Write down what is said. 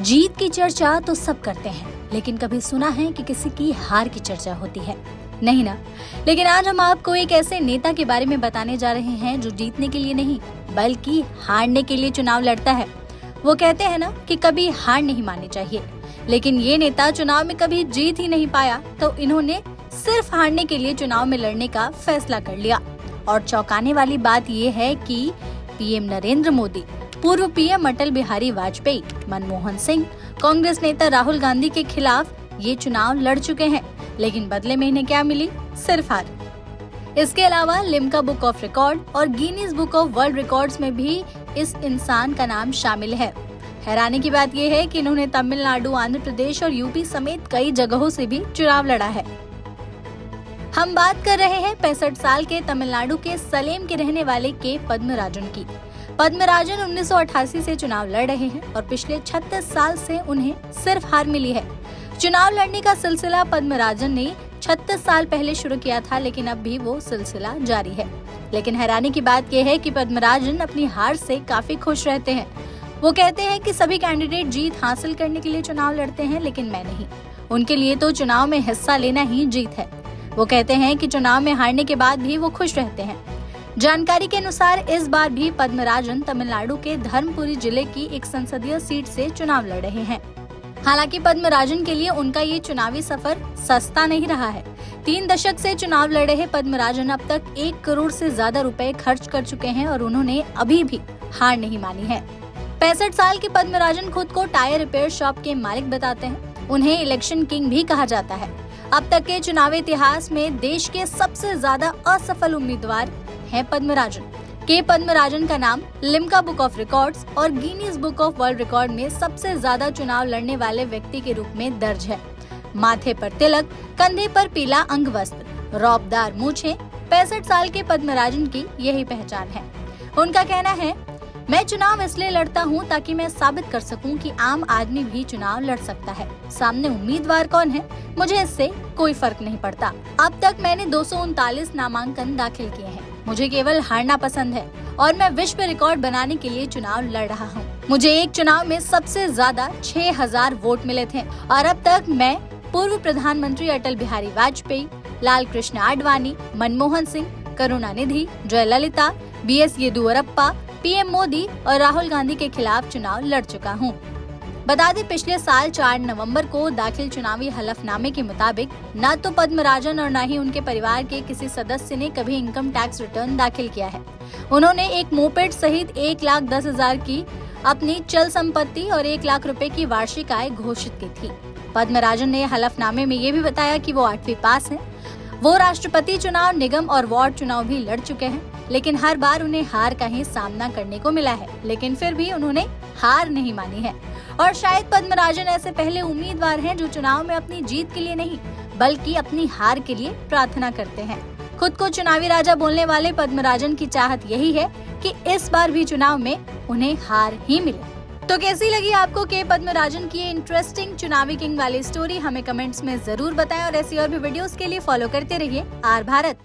जीत की चर्चा तो सब करते हैं, लेकिन कभी सुना है कि किसी की हार की चर्चा होती है? नहीं ना। लेकिन आज हम आपको एक ऐसे नेता के बारे में बताने जा रहे हैं जो जीतने के लिए नहीं बल्कि हारने के लिए चुनाव लड़ता है। वो कहते हैं ना कि कभी हार नहीं माननी चाहिए, लेकिन ये नेता चुनाव में कभी जीत ही नहीं पाया तो इन्होंने सिर्फ हारने के लिए चुनाव में लड़ने का फैसला कर लिया। और चौंकाने वाली बात ये है कि पीएम नरेंद्र मोदी, पूर्व पीएम अटल बिहारी वाजपेयी, मनमोहन सिंह, कांग्रेस नेता राहुल गांधी के खिलाफ ये चुनाव लड़ चुके हैं, लेकिन बदले में इन्हें क्या मिली? सिर्फ हार। इसके अलावा लिम्का बुक ऑफ रिकॉर्ड और Guinness book of world records में भी इस इंसान का नाम शामिल है। हैरानी की बात यह है कि इन्होंने तमिलनाडु, आंध्र प्रदेश और यूपी समेत कई जगहों से भी चुनाव लड़ा है। हम बात कर रहे हैं 65 साल के तमिलनाडु के सलेम के रहने वाले के पद्मराजन की। पद्मराजन 1988 से चुनाव लड़ रहे हैं और पिछले 36 साल से उन्हें सिर्फ हार मिली है। चुनाव लड़ने का सिलसिला पद्मराजन ने 36 साल पहले शुरू किया था, लेकिन अब भी वो सिलसिला जारी है। लेकिन हैरानी की बात यह है कि पद्मराजन अपनी हार से काफी खुश रहते हैं। वो कहते हैं कि सभी कैंडिडेट जीत हासिल करने के लिए चुनाव लड़ते हैं, लेकिन मैं नहीं। उनके लिए तो चुनाव में हिस्सा लेना ही जीत है। वो कहते हैं कि चुनाव में हारने के बाद भी वो खुश रहते हैं। जानकारी के अनुसार इस बार भी पद्मराजन तमिलनाडु के धर्मपुरी जिले की एक संसदीय सीट से चुनाव लड़ रहे हैं। हालांकि पद्मराजन के लिए उनका ये चुनावी सफर सस्ता नहीं रहा है। 3 दशक से चुनाव लड़ रहे पद्मराजन अब तक 1 करोड़ से ज्यादा रुपए खर्च कर चुके हैं और उन्होंने अभी भी हार नहीं मानी है। 65 साल के पद्मराजन खुद को टायर रिपेयर शॉप के मालिक बताते हैं। उन्हें इलेक्शन किंग भी कहा जाता है। अब तक के चुनावी इतिहास में देश के सबसे ज्यादा असफल उम्मीदवार है पद्मराजन। के पद्मराजन का नाम लिम्का बुक ऑफ रिकॉर्ड्स और Guinness book of world record में सबसे ज्यादा चुनाव लड़ने वाले व्यक्ति के रूप में दर्ज है। माथे पर तिलक, कंधे पर पीला अंगवस्त्र, रौबदार मूछें, 65 साल के पद्मराजन की यही पहचान है। उनका कहना है, मैं चुनाव इसलिए लड़ता हूँ ताकि मैं साबित कर सकूँ कि आम आदमी भी चुनाव लड़ सकता है। सामने उम्मीदवार कौन है, मुझे इससे कोई फर्क नहीं पड़ता। अब तक मैंने 239 नामांकन दाखिल किए हैं। मुझे केवल हारना पसंद है और मैं विश्व रिकॉर्ड बनाने के लिए चुनाव लड़ रहा हूँ। मुझे एक चुनाव में सबसे ज्यादा 6000 वोट मिले थे और अब तक मैं पूर्व प्रधानमंत्री अटल बिहारी वाजपेयी, लाल कृष्ण आडवाणी, मनमोहन सिंह, करुणानिधि, जयललिता, BS येदियुरप्पा, पीएम मोदी और राहुल गांधी के खिलाफ चुनाव लड़ चुका हूँ। बता दें, पिछले साल 4 नवंबर को दाखिल चुनावी हलफनामे के मुताबिक न तो पद्मराजन और न ही उनके परिवार के किसी सदस्य ने कभी इनकम टैक्स रिटर्न दाखिल किया है। उन्होंने एक मोपेड सहित 1,10,000 की अपनी चल संपत्ति और 1 लाख रुपए की वार्षिक आय घोषित की थी। पद्मराजन ने हलफनामे में ये भी बताया कि वो 8वीं पास है। वो राष्ट्रपति चुनाव, निगम और वार्ड चुनाव भी लड़ चुके हैं, लेकिन हर बार उन्हें हार का ही सामना करने को मिला है। लेकिन फिर भी उन्होंने हार नहीं मानी है। और शायद पद्मराजन ऐसे पहले उम्मीदवार हैं जो चुनाव में अपनी जीत के लिए नहीं बल्कि अपनी हार के लिए प्रार्थना करते हैं। खुद को चुनावी राजा बोलने वाले पद्मराजन की चाहत यही है कि इस बार भी चुनाव में उन्हें हार ही मिले। तो कैसी लगी आपको के पद्मराजन की इंटरेस्टिंग चुनावी किंग वाली स्टोरी? हमें कमेंट्स में जरूर बताएं और ऐसी और भी वीडियोस के लिए फॉलो करते रहिए आर भारत।